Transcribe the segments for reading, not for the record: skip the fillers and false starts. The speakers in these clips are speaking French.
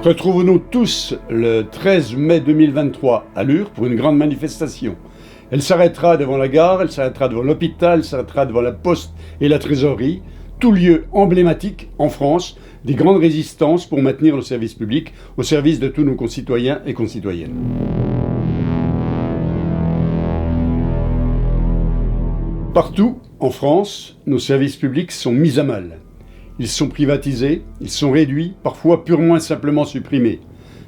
Retrouvons-nous tous le 13 mai 2023 à Lure pour une grande manifestation. Elle s'arrêtera devant la gare, elle s'arrêtera devant l'hôpital, elle s'arrêtera devant la poste et la trésorerie, tout lieu emblématique en France des grandes résistances pour maintenir le service public au service de tous nos concitoyens et concitoyennes. Partout en France, nos services publics sont mis à mal. Ils sont privatisés, ils sont réduits, parfois purement et simplement supprimés.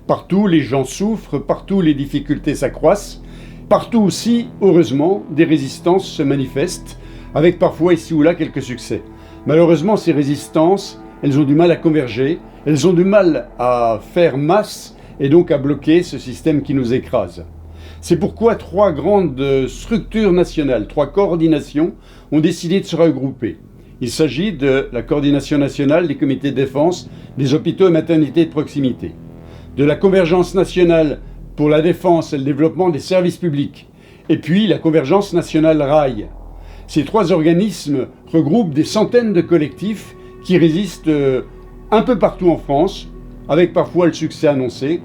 Partout, les gens souffrent, partout, les difficultés s'accroissent. Partout aussi, heureusement, des résistances se manifestent, avec parfois ici ou là quelques succès. Malheureusement, ces résistances, elles ont du mal à converger, elles ont du mal à faire masse et donc à bloquer ce système qui nous écrase. C'est pourquoi trois grandes structures nationales, trois coordinations, ont décidé de se regrouper. Il s'agit de la coordination nationale des comités de défense des hôpitaux et maternités de proximité, de la convergence nationale pour la défense et le développement des services publics, et puis la convergence nationale rail. Ces trois organismes regroupent des centaines de collectifs qui résistent un peu partout en France, avec parfois le succès annoncé,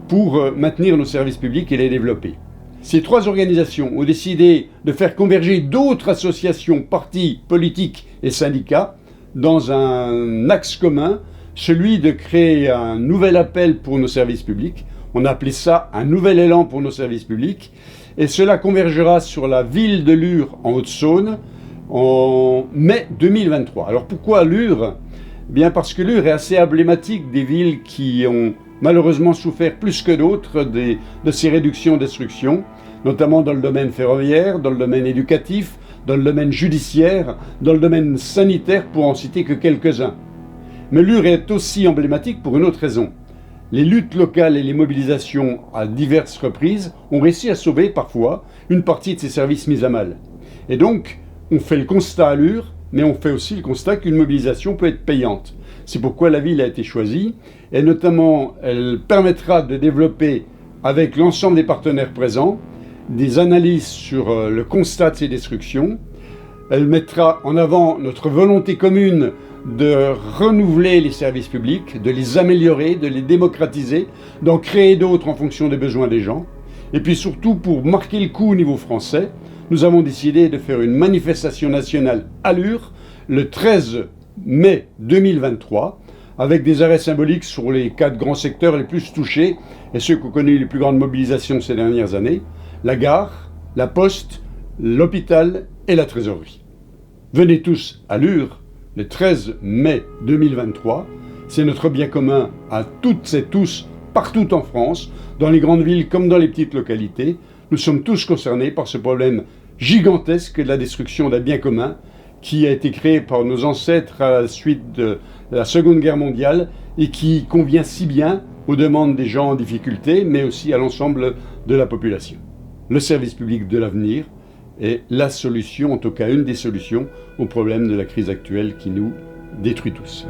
pour maintenir nos services publics et les développer. Ces trois organisations ont décidé de faire converger d'autres associations, partis, politiques et syndicats dans un axe commun, celui de créer un nouvel appel pour nos services publics. On a appelé ça un nouvel élan pour nos services publics. Et cela convergera sur la ville de Lure en Haute-Saône en mai 2023. Alors pourquoi Lure ? Bien parce que Lure est assez emblématique des villes qui ont malheureusement souffert plus que d'autres de ces réductions et destructions, notamment dans le domaine ferroviaire, dans le domaine éducatif, dans le domaine judiciaire, dans le domaine sanitaire, pour en citer que quelques-uns. Mais Lure est aussi emblématique pour une autre raison. Les luttes locales et les mobilisations à diverses reprises ont réussi à sauver parfois une partie de ces services mis à mal. Et donc, on fait le constat à Lure, mais on fait aussi le constat qu'une mobilisation peut être payante. C'est pourquoi la ville a été choisie, et notamment elle permettra de développer avec l'ensemble des partenaires présents des analyses sur le constat de ces destructions. Elle mettra en avant notre volonté commune de renouveler les services publics, de les améliorer, de les démocratiser, d'en créer d'autres en fonction des besoins des gens. Et puis surtout, pour marquer le coup au niveau français, nous avons décidé de faire une manifestation nationale à Lure le 13 mai 2023, avec des arrêts symboliques sur les 4 grands secteurs les plus touchés et ceux qui ont connu les plus grandes mobilisations ces dernières années: la gare, la poste, l'hôpital et la trésorerie. Venez tous à Lure le 13 mai 2023. C'est notre bien commun à toutes et tous, partout en France, dans les grandes villes comme dans les petites localités. Nous sommes tous concernés par ce problème gigantesque de la destruction d'un bien commun qui a été créé par nos ancêtres à la suite de la Seconde Guerre mondiale et qui convient si bien aux demandes des gens en difficulté, mais aussi à l'ensemble de la population. Le service public de l'avenir est la solution, en tout cas une des solutions, au problème de la crise actuelle qui nous détruit tous.